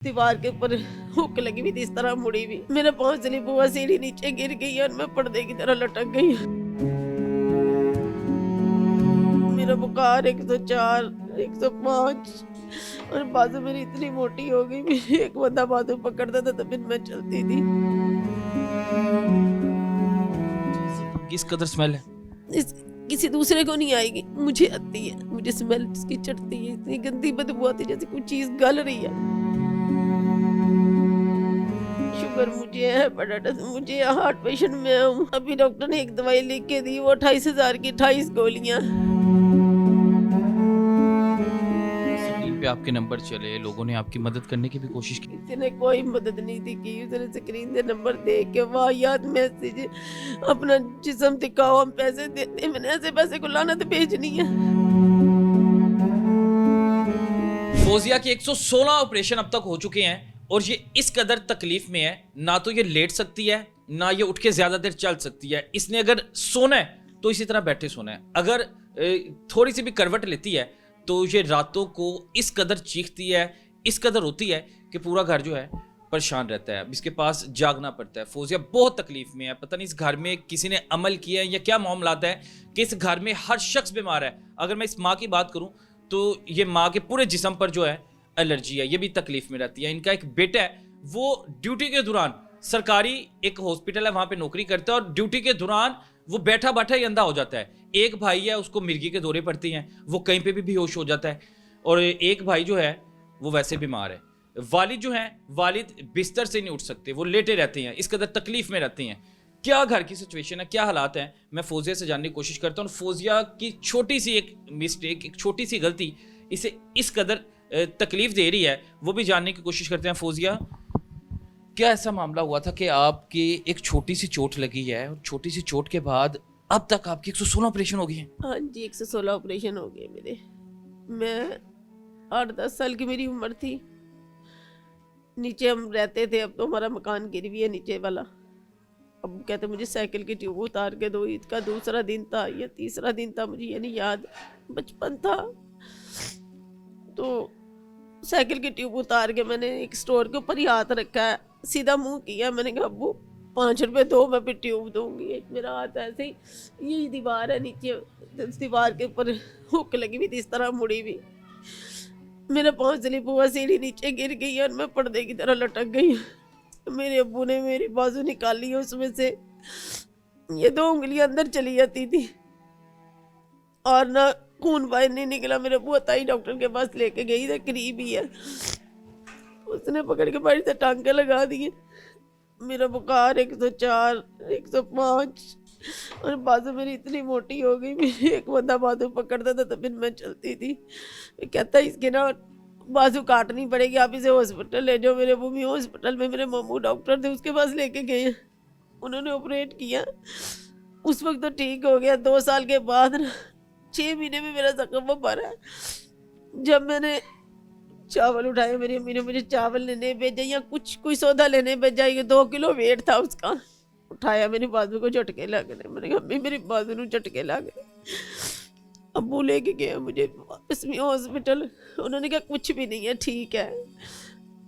दीवार के ऊपर हुक लगी हुई थी, इस तरह मुड़ी हुई। मेरा पाँव स्लिप हुआ, सीढ़ी नीचे गिर गई और मैं पर्दे की तरह लटक गई। मेरा बुखार 104, 105 और बाजू मेरी इतनी मोटी हो गई, एक बंदा बाजू पकड़ता था तो फिर मैं चलती थी। किस कदर स्मेल है? इस किसी दूसरे को नहीं आएगी, मुझे आती है। मुझे स्मेल इसकी चढ़ती है, इतनी गंदी बदबू आती है जैसे कोई चीज गल रही है। शुगर मुझे है, बड़ा मुझे हार्ट पेशेंट में हूँ। अभी डॉक्टर ने एक दवाई लिख के दी, वो 28,000 की 28 गोलियां। स्क्रीन पे आपके नंबर चले, लोगों ने आपकी मदद करने की भी कोशिश की। किसी ने कोई मदद नहीं थी की। उसने स्क्रीन से नंबर देख के वाहियात मैसेज, अपना जिस्म दिखाओ, हम पैसे देते। मैंने ऐसे पैसे को लाना तो भेजनी है। फोजिया के 116 ऑपरेशन अब तक हो चुके हैं और ये इस कदर तकलीफ में है, ना तो ये लेट सकती है ना ये उठ के ज्यादा देर चल सकती है। इसने अगर सोना है तो इसी तरह बैठे सोना है। अगर थोड़ी सी भी करवट लेती है तो ये रातों को इस कदर चीखती है, इस कदर होती है कि पूरा घर जो है परेशान रहता है। अब इसके पास जागना पड़ता है। फोजिया बहुत तकलीफ में है। पता नहीं इस घर में किसी ने अमल किया है या क्या मामलात है कि इस घर में हर शख्स बीमार है। अगर मैं इस माँ की बात करूं तो ये माँ के पूरे जिस्म पर जो है एलर्जी है, ये भी तकलीफ में रहती है। इनका एक बेटा है, वो ड्यूटी के दौरान, सरकारी एक हॉस्पिटल है वहां पे नौकरी करता है और ड्यूटी के दौरान वो बैठा बैठा ही अंधा हो जाता है। एक भाई है, उसको मिर्गी के दौरे पड़ती हैं, वो कहीं पे भी बेहोश हो जाता है। और एक भाई जो है वो वैसे बीमार है। वालिद जो है, वालिद बिस्तर से नहीं उठ सकते, वो लेटे रहते हैं, इस कदर तकलीफ में रहते हैं। क्या घर की सिचुएशन है, क्या हालात हैं, मैं फोजिया से जानने की कोशिश करता हूँ। फोजिया की छोटी सी एक मिस्टेक, एक छोटी सी गलती इसे इस कदर तकलीफ दे रही है, वो भी जानने की कोशिश करते हैं। फोजिया, क्या ऐसा मामला हुआ था कि आपकी एक छोटी सी चोट लगी है और छोटी सी चोट के बाद अब तक आपकी 116 ऑपरेशन हो गए हैं? हाँ जी, 116 ऑपरेशन हो गए मेरे। मैं 8-10 साल की मेरी उम्र थी। नीचे हम रहते थे, अब तो हमारा मकान गिर भी है नीचे वाला। अब कहते मुझे साइकिल की ट्यूब उतार के दो। ईद का दूसरा दिन था या तीसरा दिन था, मुझे ये नहीं याद, बचपन था। तो साइकिल की ट्यूब उतार के मैंने एक स्टोर के ऊपर ही हाथ रखा है, सीधा मुंह किया। मैंने कहा अब्बू 5 रुपए दो, मैं फिर ट्यूब दूंगी। एक मेरा हाथ ऐसे ही, यही दीवार है नीचे, उस दीवार के ऊपर हुक लगी हुई थी, इस तरह मुड़ी हुई। मेरा पाँव स्लिप हुआ, सीढ़ी नीचे गिर गई और मैं पर्दे की तरह लटक गई। मेरे अब्बू ने मेरी बाजू निकाली, उसमें से ये 2 उंगलियां अंदर चली जाती थी और ना खून बाहर नहीं निकला। मेरे अब्बू ताई डॉक्टर के पास लेके गई थी, करीब ही है, उसने पकड़ के बाहर से टांके लगा दिए। मेरा बुखार 104, 105 और बाजू मेरी इतनी मोटी हो गई, एक बंदा बाजू पकड़ता था तो फिर मैं चलती थी। कहता इसके ना बाजू काटनी पड़ेगी, आप इसे हॉस्पिटल ले जाओ। मेरे भूमि हॉस्पिटल में मेरे मामू डॉक्टर थे, उसके पास लेके गए, उन्होंने ऑपरेट किया। उस वक्त तो ठीक हो गया। 2 साल के बाद 6 महीने में मेरा जख्म भरा। जब मैंने चावल उठाए, मेरी अम्मी ने मुझे चावल लेने भेजा या कुछ कोई सौदा लेने भेजा, ये 2 किलो वेट था उसका। उठाया, मेरी बाजू को झटके लग गए। मैंने कहा अम्मी मेरी बाजू को झटके लग गए। अब्बू लेके गया मुझे वापस में हॉस्पिटल। उन्होंने कहा कुछ भी नहीं है, ठीक है।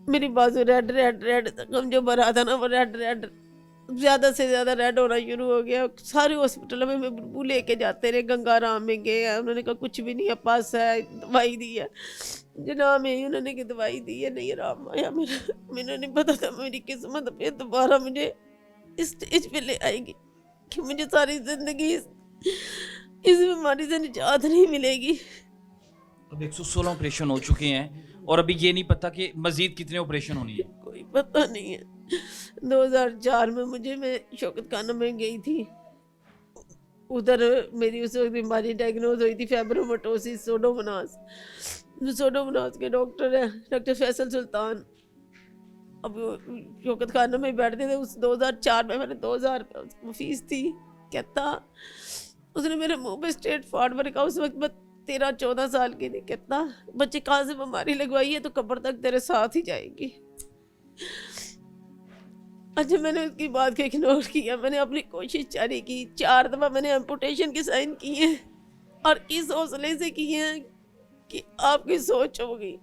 मेरी बाजू रेड रेड रेड जख्म जो भरा था ना, वो रेड रेड ज़्यादा से ज़्यादा रेड होना शुरू हो गया। सारे हॉस्पिटल में अब्बू लेके जाते रहे, गंगाराम में गए, उन्होंने कहा कुछ भी नहीं है, पास है, दवाई दी है जनाब में, उन्होंने की दवाई दी है, नहीं आराम आया मेरा। मैंने नहीं पता था मेरी किस्मत फिर दोबारा मुझे इस स्टेज पे ले आएगी कि मुझे सारी जिंदगी इस बीमारी से निजात नहीं मिलेगी। अब 116 ऑपरेशन हो चुके हैं और अभी ये नहीं पता कि मजीद कितने ऑपरेशन होनी है। कोई पता नहीं है। 2004 में मैं शौकत खाना में गई थी, उधर मेरी उस वक्त बीमारी डायग्नोज हुई थी, फाइब्रोमाटोसिस, सोडोमोनास। सोडोमोनास के डॉक्टर है डॉक्टर फैसल सुल्तान। अब शौकत खाना में बैठते थे। उस 2004 में मैंने 2000 फीस थी। कहता उसने मेरे मुंह पे स्ट्रेट फॉरवर्ड कहा, उस वक्त मैं 13-14 साल की थी। कहता बच्चे कहाँ से बीमारी लगवाई है तो कब्र तक तेरे साथ ही जाएगी। अच्छा, मैंने उसकी बात को इग्नोर किया। मैंने अपनी कोशिश जारी की। 4 दफ़ा मैंने एम्पुटेशन के साइन किए और इस हौसले से किए हैं कि आपकी सोच होगी।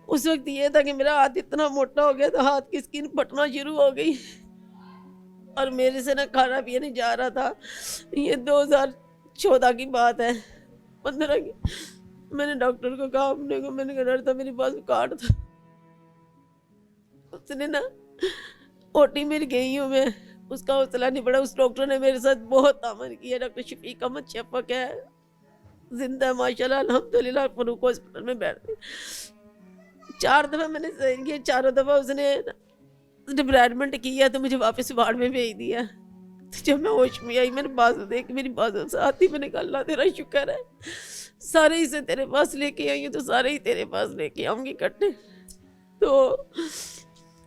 उस वक्त ये था कि मेरा हाथ इतना मोटा हो गया था, हाथ की स्किन फटना शुरू हो गई और मेरे से ना खाना पिया नहीं जा रहा था। ये 2014 की बात है, 15 की। मैंने डॉक्टर को कहा, अपने को, मैंने कहा डर था मेरी बाजू काट था। उसने ना ओटी में गई हूँ मैं, उसका हौसला नहीं पड़ा। उस डॉक्टर ने मेरे साथ बहुत तामन किया। डॉक्टर शफीक अहमद शफक है, जिंदा है माशाल्लाह अल्हम्दुलिल्लाह, फरूक हॉस्पिटल में बैठते। 4 दफा मैंने साइन किया, चारों दफा उसने डिब्राइडमेंट किया तो मुझे वापस वार्ड में भेज दिया। तो जब मैं होश में आई, मैंने बाजू देख, मेरी बाजू से आती, मैंने कहा अल्लाह तेरा शुक्र है, सारे ही से तेरे पास लेके आई हूँ, तो सारे ही तेरे पास लेके आऊंगी इकट्ठे। तो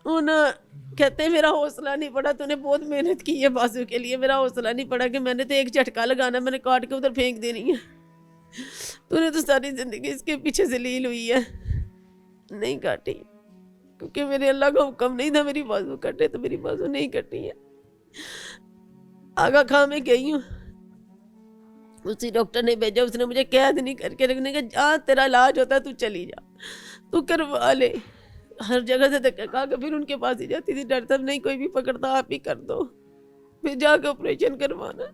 उन कहते हैं मेरा हौसला नहीं पड़ा, तूने बहुत मेहनत की है बाजू के लिए, मेरा हौसला नहीं पड़ा कि मैंने तो एक झटका लगाना, मैंने काट के उधर फेंक देनी है। तूने तो सारी जिंदगी इसके पीछे जलील हुई है, नहीं काटी, क्योंकि मेरे अल्लाह का हुक्म नहीं था मेरी बाजू कटे, तो मेरी बाजू नहीं कटी है। आगा खां में गई हूँ, उसी डॉक्टर ने भेजा, उसने मुझे कैद नहीं करके रखने का, जहाँ तेरा इलाज होता है तू चली जा, तू करवा ले। हर जगह से धक्का खा के फिर उनके पास ही जाती थी, डरता नहीं कोई भी पकड़ता, आप ही कर दो, फिर जाके ऑपरेशन करवाना।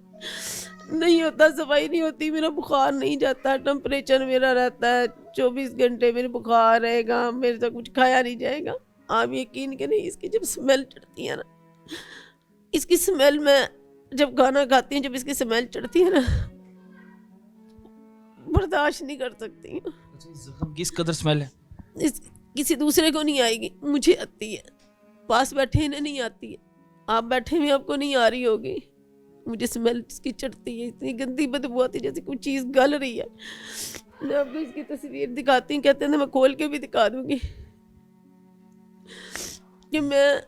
नहीं होता, सफाई नहीं होती, मेरा बुखार नहीं जाता, टेम्परेचर मेरा रहता है 24 घंटे, मेरे बुखार रहेगा, मेरे से कुछ खाया नहीं जाएगा। आप यकीन के नहीं, इसकी जब स्मेल चढ़ती है ना, इसकी स्मेल में जब खाना खाती हूँ, जब इसकी स्मेल चढ़ती है ना, बर्दाश्त नहीं कर सकती हूँ। जख्म किस कदर स्मेल है? किसी दूसरे को नहीं आएगी, मुझे आती है। पास बैठे इन्हें नहीं आती है, आप बैठे हुए आपको नहीं आ रही होगी, मुझे स्मेल इसकी चढ़ती है, इतनी गंदी बदबू आती है जैसे कोई चीज़ गल रही है। मैं आपको इसकी तस्वीर दिखाती हूँ, कहते हैं मैं खोल के भी दिखा दूंगी कि मैं।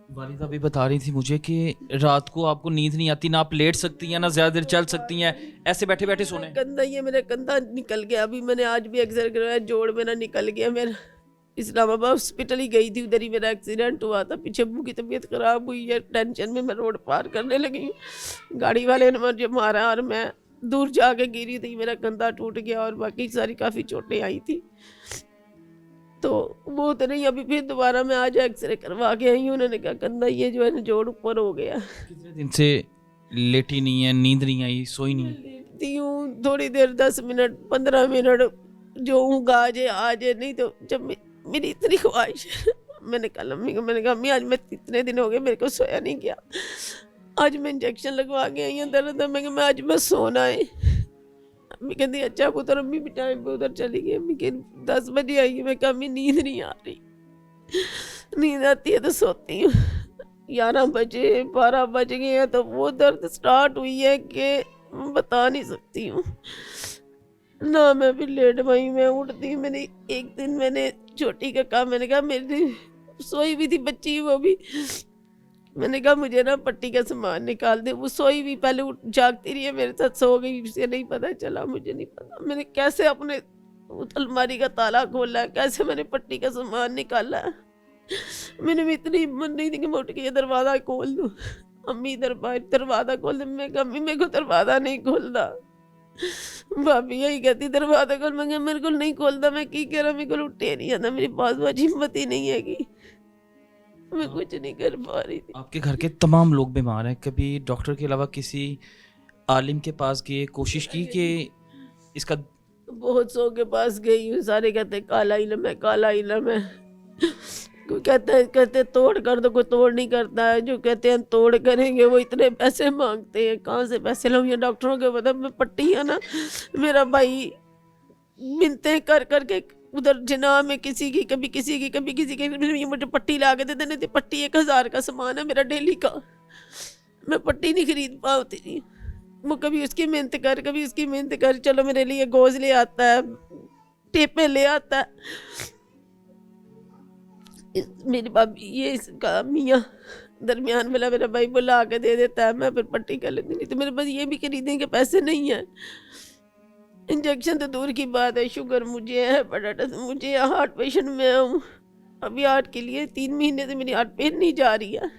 वालिदा भी बता रही थी मुझे कि रात को आपको नींद नहीं आती, ना आप लेट सकती हैं, ना ज़्यादा देर चल सकती हैं, ऐसे बैठे बैठे सोने। कंधा, ये मेरा कंधा निकल गया, अभी मैंने आज भी एक्सरे करवाया, जोड़ मेरा निकल गया। मेरा इस्लामाबाद हॉस्पिटल ही गई थी, उधर ही मेरा एक्सीडेंट हुआ था। पीछे अब्बू की तबीयत खराब हुई है, टेंशन में मैं रोड पार करने लगी हूँ, गाड़ी वाले ने मुझे मारा और मैं दूर जाके गिरी थी, मेरा कंधा टूट गया और बाकी सारी काफ़ी चोटें आई थी। तो वो तो नहीं, अभी फिर दोबारा मैं आज एक्सरे करवा के आई हूँ, उन्होंने कहा कंधा ये जो है ना जोड़ ऊपर हो गया। कितने दिन से लेटी नहीं है, नींद नहीं आई, सोई नहीं? लेटती हूँ थोड़ी देर, 10 मिनट 15 मिनट, जो ऊँग आ जाए, नहीं तो जब मेरी इतनी ख्वाहिश है। मैंने कहा अम्मी को, मैंने कहा अम्मी आज मैं इतने दिन हो गए मेरे को सोया नहीं गया, आज मैं इंजेक्शन लगवा के आई हूँ दर्द, मैं आज मैं सोना है। अम्मी कहती अच्छा पुत्र, अम्मी भी टाइम पे उधर चली गई। अम्मी के 10 बजे आई, मैं कहा अम्मी नींद नहीं आ रही, नींद आती है तो सोती हूँ। 11 बजे 12 बज गए हैं तो वो दर्द स्टार्ट हुई है कि बता नहीं सकती हूँ ना। मैं फिर लेट पाई, मैं उठती, मैंने एक दिन मैंने छोटी का कहा, मैंने कहा मेरी सोई भी थी बच्ची, वो भी, मैंने कहा मुझे ना पट्टी का सामान निकाल दे। वो सोई भी, पहले उठ जागती रही है मेरे साथ, सो गई, उसे नहीं पता चला, मुझे नहीं पता मैंने कैसे अपने अलमारी का ताला खोला, कैसे मैंने पट्टी का सामान निकाला। मैंने भी इतनी हिम्मत नहीं थी कि मैं उठ के ये दरवाज़ा खोल दूँ। अम्मी दरवाज़ा खोल दे, मैं कहा अम्मी मेरे को दरवाज़ा नहीं खोलता। भाभी यही कहती दरवाज़ा खोल, मैं कहा मेरे को नहीं खोलता, मैं की कह रहा, मेरे को उठे नहीं आता, मेरी पास हिम्मत ही नहीं है कि मैं कुछ नहीं कर पा रही थी। आपके घर के तमाम लोग बीमार हैं, कभी डॉक्टर के अलावा किसी आलिम के पास गए, कोशिश की कि इसका? बहुत सौ के पास गई हूँ, सारे कहते काला इलम है, काला इलम है। कोई कहते तोड़ कर दो, कोई तोड़ नहीं करता है, जो कहते हैं तोड़ करेंगे वो इतने पैसे मांगते हैं, कहाँ से पैसे लाऊं? ये डॉक्टरों के पता, मैं पट्टी है ना, मेरा भाई मिन्नतें कर करके उधर जिना में किसी की, कभी किसी की, कभी किसी की, ये मुझे पट्टी ला के दे देने थी। पट्टी 1000 का सामान है मेरा डेली का, मैं पट्टी नहीं खरीद पाती थी। वो कभी उसकी मेहनत कर, कभी उसकी मेहनत कर, चलो मेरे लिए गोज ले आता है, टेपे ले आता है। मेरी भाभी ये इसका मियाँ दरमियान वाला मेरा भाई बुला के दे देता है, मैं फिर पट्टी कर लेती। नहीं तो मेरे पास ये भी खरीदने के पैसे नहीं है। इंजेक्शन तो दूर की बात है, शुगर मुझे है, हेपेटाइटिस मुझे है, हार्ट पेशेंट में हूँ। अभी हार्ट के लिए 3 महीने से मेरी हार्ट पेन नहीं जा रही है।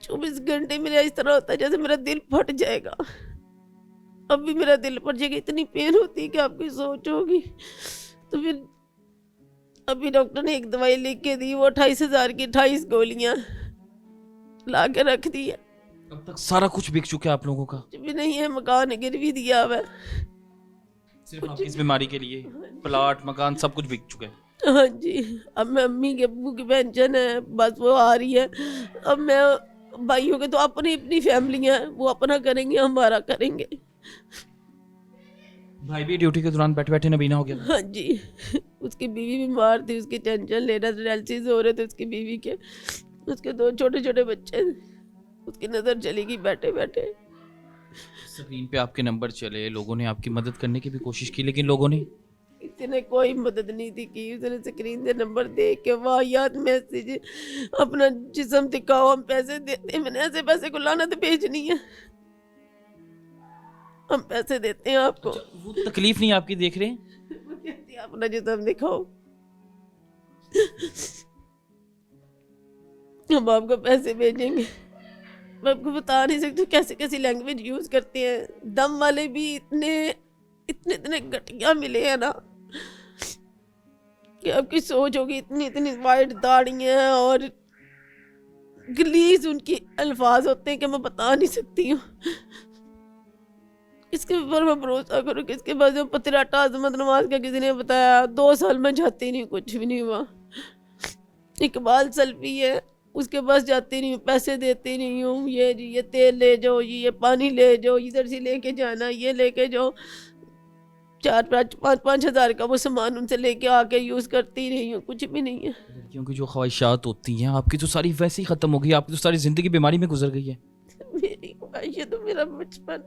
24 घंटे मेरा इस तरह होता है जैसे मेरा दिल फट जाएगा। अब भी मेरा दिल फट जाएगा, इतनी पेन होती है कि आपकी सोच होगी। तो फिर अभी डॉक्टर ने एक दवाई लिख के दी, वो 28,000 की 28 गोलियां ला के रख दी है। अब तक सारा कुछ बिक चुका है आप लोगों का? कुछ भी नहीं है, मकान गिरवी दिया हुआ है सिर्फ आपकी इस बीमारी के लिए प्लाट मकान सब कुछ बिक चुका है? हाँ जी। अब मैं अम्मी के अब्बू की पेंशन है, बस वो आ रही है। अब मैं भाइयों के तो अपनी अपनी फैमिली है, वो अपना करेंगे, हमारा करेंगे। भाई भी ड्यूटी के दौरान बैठे बैठे नबीना हो गया? हाँ जी। उसकी बीवी बीमार थी, उसकी टेंशन ले रहा था, डायलिसिस हो रहे थे उसकी बीवी के, उसके 2 छोटे छोटे बच्चे, उसकी नज़र चली गई बैठे बैठे। स्क्रीन पे आपके नंबर चले, लोगों ने आपकी मदद करने की भी कोशिश की, लेकिन लोगों ने किसी ने कोई मदद नहीं थी की। उसने स्क्रीन से नंबर देख के वाहियात मैसेज, अपना जिस्म दिखाओ हम पैसे देते हैं। मैंने ऐसे पैसे को लाना तो भेजनी है, हम पैसे देते हैं आपको। अच्छा, वो तकलीफ नहीं आपकी देख रहे हैं? वो कहती है अपना जिस्म दिखाओ, हम आपको पैसे भेजेंगे। मैं आपको बता नहीं सकती कैसे कैसी लैंग्वेज यूज करते हैं। दम वाले भी इतने इतने इतने घटिया मिले हैं ना कि आपकी सोच होगी। इतनी इतनी वाइट दाढ़ियां और गलीज उनकी अल्फाज होते हैं कि मैं बता नहीं सकती हूँ। इसके ऊपर मैं भरोसा करूँ कि इसके बाद जो पतिराटा अजमत नवाज का किसी ने बताया, 2 साल में जाती नहीं, कुछ भी नहीं हुआ। इकबाल सल्फी है, उसके पास जाती नहीं हूँ, पैसे देती नहीं हूँ। ये जी ये तेल ले जाओ, ये पानी ले जाओ, इधर से लेके जाना, ये लेके जाओ। 4-5 हज़ार का वो सामान उनसे लेके आके यूज़ करती रही हूँ, कुछ भी नहीं है। लड़कियों की जो ख्वाहिशात होती हैं आपकी तो सारी वैसे ही ख़त्म हो गई, आपकी तो सारी ज़िंदगी बीमारी में गुजर गई है। मेरी ख्वाहिश है तो मेरा बचपन,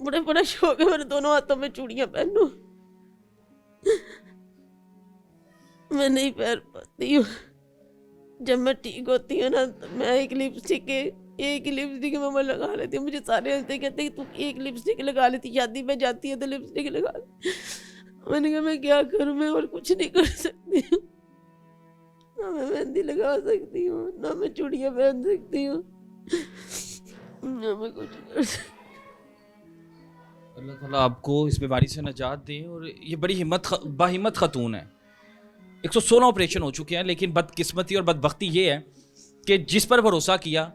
मैं बड़ा शौक है मेरे दोनों हाथों में चूड़ियाँ पहनूं, मैं नहीं पहन पाती हूँ। जब मैं ठीक होती हूँ ना तो मैं एक ही लिपस्टिक मैं लगा लेती हूँ। मुझे सारे हंसते कहते हैं तू एक लिपस्टिक लगा लेती, शादी में जाती है तो लिपस्टिक लगा ले। मैंने कहा मैं क्या करूँ, मैं और कुछ नहीं कर सकती हूँ। ना मैं मेहंदी लगा सकती हूँ, ना मैं चूड़ियाँ पहन सकती हूँ, ना मैं कुछ कर सकती। अल्लाह ताला आपको इस बीमारी से निजात दे। और ये बड़ी बाहिम्मत खतून है। 116 ऑपरेशन हो चुके हैं, लेकिन बदकिस्मती और बदबख्ती ये है कि जिस पर भरोसा किया,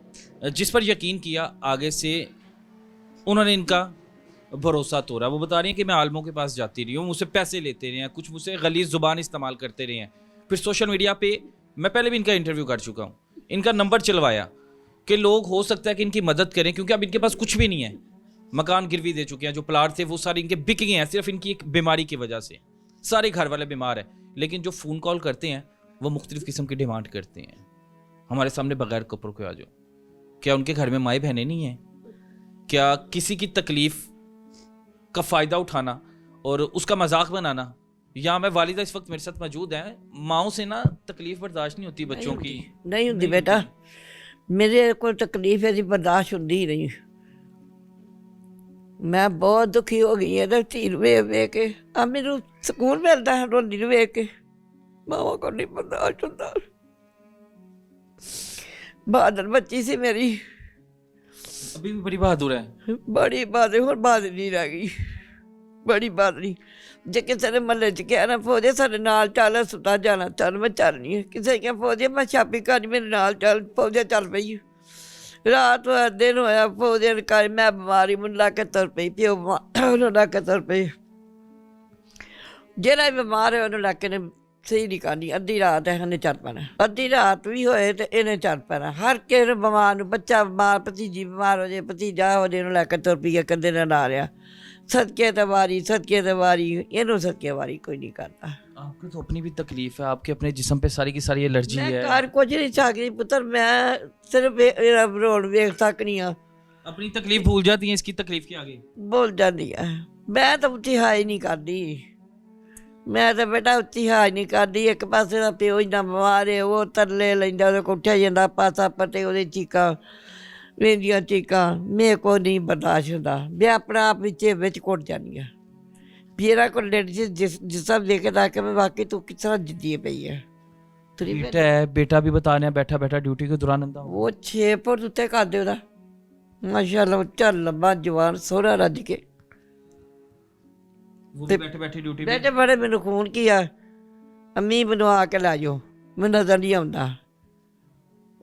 जिस पर यकीन किया, आगे से उन्होंने इनका भरोसा तोड़ा। वो बता रही हैं कि मैं आलमों के पास जाती रही हूँ, मुझसे पैसे लेते रहे हैं, कुछ मुझसे गलीज़ ज़ुबान इस्तेमाल करते रहे हैं। फिर सोशल मीडिया पे मैं पहले भी इनका इंटरव्यू कर चुका हूँ, इनका नंबर चलवाया कि लोग हो सकता है कि इनकी मदद करें, क्योंकि अब इनके पास कुछ भी नहीं है। मकान गिरवी दे चुके हैं, जो प्लाट थे वो सारे इनके बिक गए हैं सिर्फ इनकी एक बीमारी की वजह से। सारे घर वाले बीमार हैं, लेकिन जो फ़ोन कॉल करते हैं वो मुख्तलिफ़ किस्म की डिमांड करते हैं। हमारे सामने बगैर कपड़ों के आ जाओ। क्या उनके घर में माए बहनें नहीं हैं? क्या किसी की तकलीफ़ का फ़ायदा उठाना और उसका मजाक बनाना? या मैं वालिदा इस वक्त मेरे साथ मौजूद हैं। माओं से ना तकलीफ़ बर्दाश्त नहीं होती बच्चों की। नहीं होंदी बेटा, मेरे को तकलीफ है जी बर्दाश्त होंदी ही नहीं। मैं बहुत दुखी हो गई है धी ਵੇਖ ਵੇਖ के। अब मैनू सुकून मिलता है रोंदी ਨੂੰ ਵੇਖ के। मावा को नहीं बर्दाश्त होता। बहादुर बच्ची सी मेरी, अभी भी बड़ी बहादुर है। बड़ी बहादुर, और बहादुर नहीं रह गई, बड़ी बहादुरी। जे किसी ने महल्ले च कहना फौजे साडे नाल चल, सुता जाना चल, मैं चलनी है। किसी क्या फौजे मैं छापी करनी, मेरे नाल चल, फौजे चल पई। रात होया दिन होया फौजे ने कर, मैं बीमारी मुझे ला के तुर पई, प्यो उन्होंने ला के तुर पई। जेड़ा बीमार है उन्होंने ला के ने सही नहीं करनी। अद्धी रात है इन्हें चल पैना, अद्धी रात भी होए तो इन्हें चल पैना। हर किसी बीमार, बच्चा बीमार, भतीजी बीमार हो जाए, भतीजा हो जाए, लैके तुर पई कदे ना ला रहा। सदके तवारी, सदके तवारी, इन्हों सदके वारी कोई नहीं करता। आपकी तो अपनी भी तकलीफ है, आपके अपने जिस्म पे सारी की सारी एलर्जी है। मैं घर कुछ नहीं सकती पुत्र, मैं सिर्फ रोड वेख सकनी हाँ। अपनी तकलीफ भूल जाती है इसकी तकलीफ के आगे। बोल जाती है। मैं तो उत्ती हाई नहीं करती, मैं तो बेटा उत्ती हाई नहीं करती। एक पासे का प्यो इन्ना बीमार है, वो तरले लेंदा, ਉਹਦੇ ਕੋਲ ਉੱਠਿਆ ਜਾਂਦਾ ਪਾਸਾ ਪੱਟੇ, ਉਹਦੇ ਚੀਕਾਂ ਵੇਂਦੀਆਂ ਚੀਕਾਂ। ਮੇਰੇ को नहीं बर्दाश्त ਹੁੰਦਾ। मैं अपना आप ਵਿੱਚ ਘੁੱਟ ਜਾਂਦੀ ਹਾਂ। मेरा को जिस सब देखे था कि मैं वाकई तू किस तरह जिद्दी पई है। बेटा है, बेटा भी बता रहे हैं बैठा बैठा ड्यूटी के दौरान अंधा हो। वो 6 फुट उत्ते कर दे माशाल्लाह, चल लंबा जवान सोहरा रज के। वो भी बैठे बैठे ड्यूटी पे ਬੈਠੇ ਬੜੇ ਮੈਨੂੰ ਫੋਨ ਕੀਆ ਅੰਮੀ ਮੈਨੂੰ ਆ ਕੇ ਲੈ ਜਾਓ ਮੈਨੂੰ ਨਜ਼ਰ ਨਹੀਂ ਆਉਂਦਾ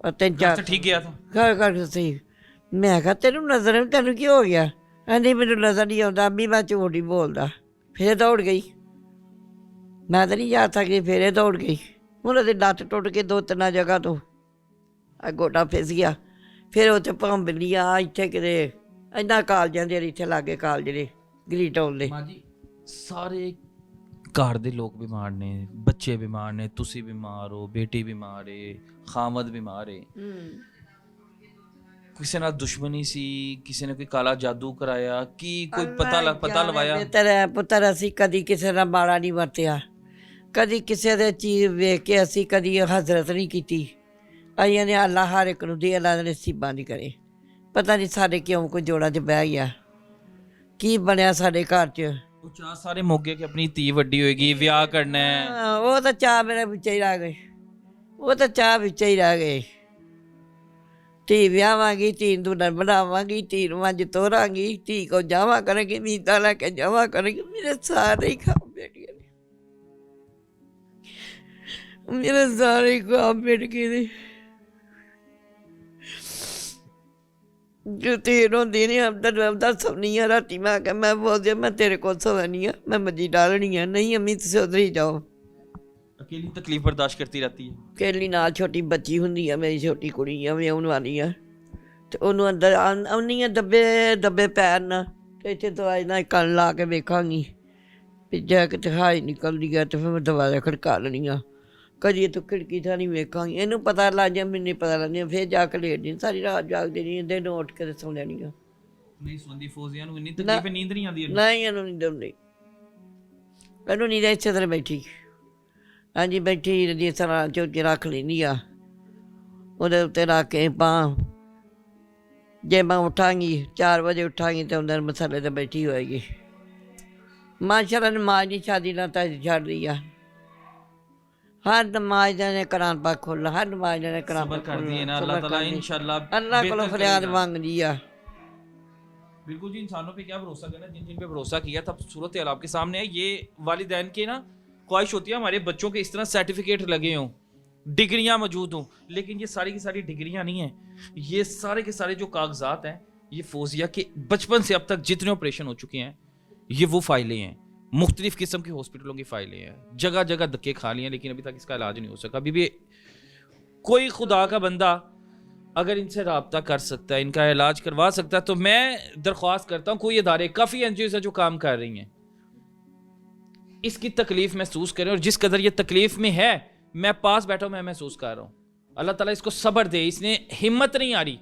ਔਰ ਤਿੰਨ ਚਾਰ रास्ता ठीक गया था ਘਰ ਘਰ ਸੀ ਮੈਂ ਕਿਹਾ ਤੈਨੂੰ ਨਜ਼ਰ ਨਹੀਂ ਤੈਨੂੰ ਕੀ ਹੋ ਗਿਆ ਕਹਿੰਦੀ ਮੈਨੂੰ ਨਜ਼ਰ ਨਹੀਂ ਆਉਂਦਾ ਅੰਮੀ ਮੈਂ ਝੂਠ ਨਹੀਂ ਬੋਲਦਾ ਫਿਰ ਦੌੜ ਗਈ ਮੈਂ ਤਾਂ ਨਹੀਂ ਜਾ ਸਕਦੀ ਫਿਰ ਇਹ ਦੌੜ ਗਈ ਉਹਨਾਂ ਦੀ ਲੱਤ ਟੁੱਟ ਕੇ 2-3 ਜਗ੍ਹਾ ਤੋਂ ਆ ਗੋਡਾ ਫਿਸ ਗਿਆ ਫਿਰ ਉੱਥੇ ਭੰਬਲੀਆਂ ਇੱਥੇ ਕਿਤੇ ਇੰਨਾ ਕਾਲਜਾਂ ਦੇ ਇੱਥੇ ਲਾਗੇ ਕਾਲਜ ਨੇ ਗਰੀ ਟਾਊਨ ਦੇ ਮਾਂ ਜੀ ਸਾਰੇ ਘਰ ਦੇ ਲੋਕ ਬਿਮਾਰ ਨੇ ਬੱਚੇ ਬਿਮਾਰ ਨੇ ਤੁਸੀਂ ਬਿਮਾਰ ਹੋ ਬੇਟੀ ਬਿਮਾਰ ਹੈ ਖਾਮਦ ਬਿਮਾਰ ਹੈ ਕਿਸੇ ਨਾਲ ਦੁਸ਼ਮਣੀ ਸੀ ਕਿਸੇ ਨੇ ਕੋਈ ਕਾਲਾ ਜਾਦੂ ਕਰਾਇਆ ਕੀ ਕੋਈ ਪਤਾ ਲਵਾਇਆ ਪੁੱਤਰ ਅਸੀਂ ਕਦੀ ਕਿਸੇ ਨਾਲ ਮਾੜਾ ਨਹੀਂ ਵਰਤਿਆ ਕਦੀ ਕਿਸੇ ਦੇ ਚੀਜ਼ ਵੇਖ ਕੇ ਅਸੀਂ ਕਦੀ ਹਜ਼ਰਤ ਨਹੀਂ ਕੀਤੀ ਆਈਆਂ ਨੇ ਅੱਲਾ ਹਰ ਇੱਕ ਨੂੰ ਦੇ ਅੱਲਾ ਦੇ ਨਸੀਬਾਂ ਦੀ ਕਰੇ ਪਤਾ ਨਹੀਂ ਸਾਡੇ ਕਿਉਂ ਕੋਈ ਜੋੜਾਂ 'ਚ ਬਹਿ ਗਿਆ ਕੀ ਬਣਿਆ ਸਾਡੇ ਘਰ 'ਚ ਉਹ ਚਾਹ ਸਾਰੇ ਮੋਗੇ ਕਿ ਆਪਣੀ ਧੀ ਵੱਡੀ ਹੋਏਗੀ ਵਿਆਹ ਕਰਨਾ ਹੈ ਹਾਂ, ਉਹ ਤਾਂ ਚਾਹ ਮੇਰੇ ਵਿੱਚ ਹੀ ਰਹਿ ਗਏ ਉਹ ਤਾਂ ਚਾਹ ਵਿੱਚ ਹੀ ਰਹਿ ਗਏ ਧੀ ਵਿਆਹਾਂਗੀ ਧੀ ਨੂੰ ਦੁਲਹਨ ਬਣਾਵਾਂਗੀ ਧੀ ਨੂੰ ਅੱਜ ਤੋਰਾਂਗੀ ਧੀ ਕੋ ਜਾਵਾਂ ਕਰਾਂਗੀ ਮੀਤਾ ਲੈ ਕੇ ਜਾਵਾਂ ਕਰਾਂਗੀ ਮੇਰੇ ਸਾਰੇ ਹੀ ਖਾਬ ਬੇਟੀਆਂ ਨੇ ਮੇਰੇ ਸਾਰੇ ਹੀ ਖਾਬ ਬੇਟੀਆਂ ਨੇ ਜੋ ਤੇ ਰੋਂਦੀ ਨੇ ਆਪਦਾ ਸੌਣੀ ਆ ਰਾਤੀ ਮੈਂ ਕਿਹਾ ਮੈਂ ਬੋਲਦੀ ਮੈਂ ਤੇਰੇ ਕੋਲ ਸੌਣੀ ਆ ਮੈਂ ਮੱਜੀ ਡਾਲਣੀ ਆ ਨਹੀਂ ਅੰਮੀ ਤੁਸੀਂ ਉਧਰ ਹੀ ਜਾਓ अकेली तकलीफ बर्दाश्त करती रहती है ਕੇਲੀ ਨਾਲ ਛੋਟੀ ਬੱਚੀ ਹੁੰਦੀ ਆ ਮੇਰੀ ਛੋਟੀ ਕੁੜੀ ਆ ਵਿਆਹੁਣ ਵਾਲੀ ਆ ਤੇ ਉਹਨੂੰ ਅੰਦਰ ਆਉਣੀ ਆ ਦੱਬੇ ਪੈਰ ਨਾਲ ਤੇ ਇੱਥੇ ਦਵਾਈ ਨਾਲ ਕੰਨ ਲਾ ਕੇ ਵੇਖਾਂਗੀ ਵੀ ਜਾ ਕੇ ਹਾਈ ਨਿਕਲਦੀ ਆ ਤੇ ਫਿਰ ਮੈਂ ਦਵਾਈ ਖੜਕਾ ਲੈਣੀ ਆ ਕਦੀ ਤੂੰ ਖਿੜਕੀ ਥਾਂ ਨਹੀਂ ਵੇਖਾਂਗੀ ਇਹਨੂੰ ਪਤਾ ਲੱਗ ਜਾ ਮੈਨੂੰ ਪਤਾ ਲੱਗ ਜਾ ਫਿਰ ਜਾ ਕੇ ਲੇਟਦੀ ਸਾਰੀ ਰਾਤ ਜਾਗਦੀ ਨਹੀਂ ਇਹਦੇ ਨੂੰ ਉੱਠ ਕੇ ਤੇ ਸੌਂ ਲੈਣੀ ਆ ਨਹੀਂ ਸੌਂਦੀ ਫੌਜ਼ੀਆਂ ਨੂੰ ਇੰਨੀ ਤਕਲੀਫ ਹੈ ਨੀਂਦ ਨਹੀਂ ਆਉਂਦੀ ਇਹਨੂੰ ਨਹੀਂ ਇਹਨੂੰ ਨਹੀਂ ਦਿੰਦੀ ਇਹਨੂੰ ਨਹੀਂ ਇੱਥੇ ਤਰ੍ਹਾਂ ਬੈਠੀ ਹਾਂਜੀ ਬੈਠੀ ਜਿਸ ਤਰ੍ਹਾਂ ਝੋਕੇ ਰੱਖ ਲੈਂਦੀ ਆ ਉਹਦੇ ਉੱਤੇ ਰੱਖ ਕੇ ਜੇ ਮੈਂ ਉੱਠਾਂਗੀ 4 ਵਜੇ ਉੱਠਾਂਗੀ ਤਾਂ ਉਹਨਾਂ ਮਸਾਲੇ 'ਤੇ ਬੈਠੀ ਹੋਏਗੀ ਮਾਸ਼ਾਅੱਲਾ ਨਮਾਜ਼ ਦੀ ਸ਼ਾਦੀ ਨਾਲ ਤਾਂ ਛੱਡਦੀ ਆ ਹਰ ਨਮਾਜ਼ ਨੇ ਕੁਰਾਨ ਪਾਕ ਖੋਲ੍ਹਣਾ ਹਰ ਨਮਾਜ਼ ਨੇ ਕੁਰਾਨ सब्र ਪਾਕ करती है ना अल्लाह ताला इंशाल्लाह ਅੱਲਾ ਕੋਲੋਂ बेहतर ਫਰਿਆਦ करेगा। ਮੰਗਦੀ ਆ बिल्कुल जी इंसानों पे क्या भरोसा करना जिन जिन पे भरोसा किया था सूरत हाल आपके सामने है ये वालिदैन की ना ख्वाहिश होती है हमारे बच्चों के इस तरह सर्टिफिकेट लगे हों डिग्रियां मौजूद हों लेकिन ये सारी की सारी डिग्रियां नहीं हैं ये सारे के सारे जो कागजात हैं ये फौजिया के बचपन से अब तक जितने ऑपरेशन हो चुके हैं ये वो फाइलें हैं मुख्तलिफ किस्म की हॉस्पिटलों की फाइलें हैं जगह जगह धक्के खा लिए हैं लेकिन अभी तक इसका इलाज नहीं हो सका अभी भी कोई खुदा का बंदा अगर इनसे रब्ता कर सकता है इनका इलाज करवा सकता है तो मैं दरख्वास्त करता हूँ कोई इदारे काफ़ी एनजीओ है जो काम कर रही हैं इसकी तकलीफ महसूस करें और जिस कदर ये तकलीफ में है मैं पास बैठा हूँ मैं महसूस कर रहा हूँ अल्लाह ताला इसको सब्र दे इसने हिम्मत नहीं आ रही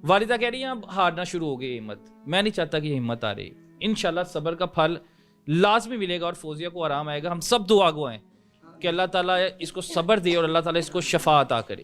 वालिदा कह रही है अब हारना शुरू हो गई हिम्मत मैं नहीं चाहता कि हिम्मत आ रही इंशाल्लाह सब्र का फल लाजमी मिलेगा और फौजिया को आराम आएगा हम सब दुआ गो हैं कि अल्लाह ताला इसको सब्र दे और अल्लाह ताला इसको शफा अता करे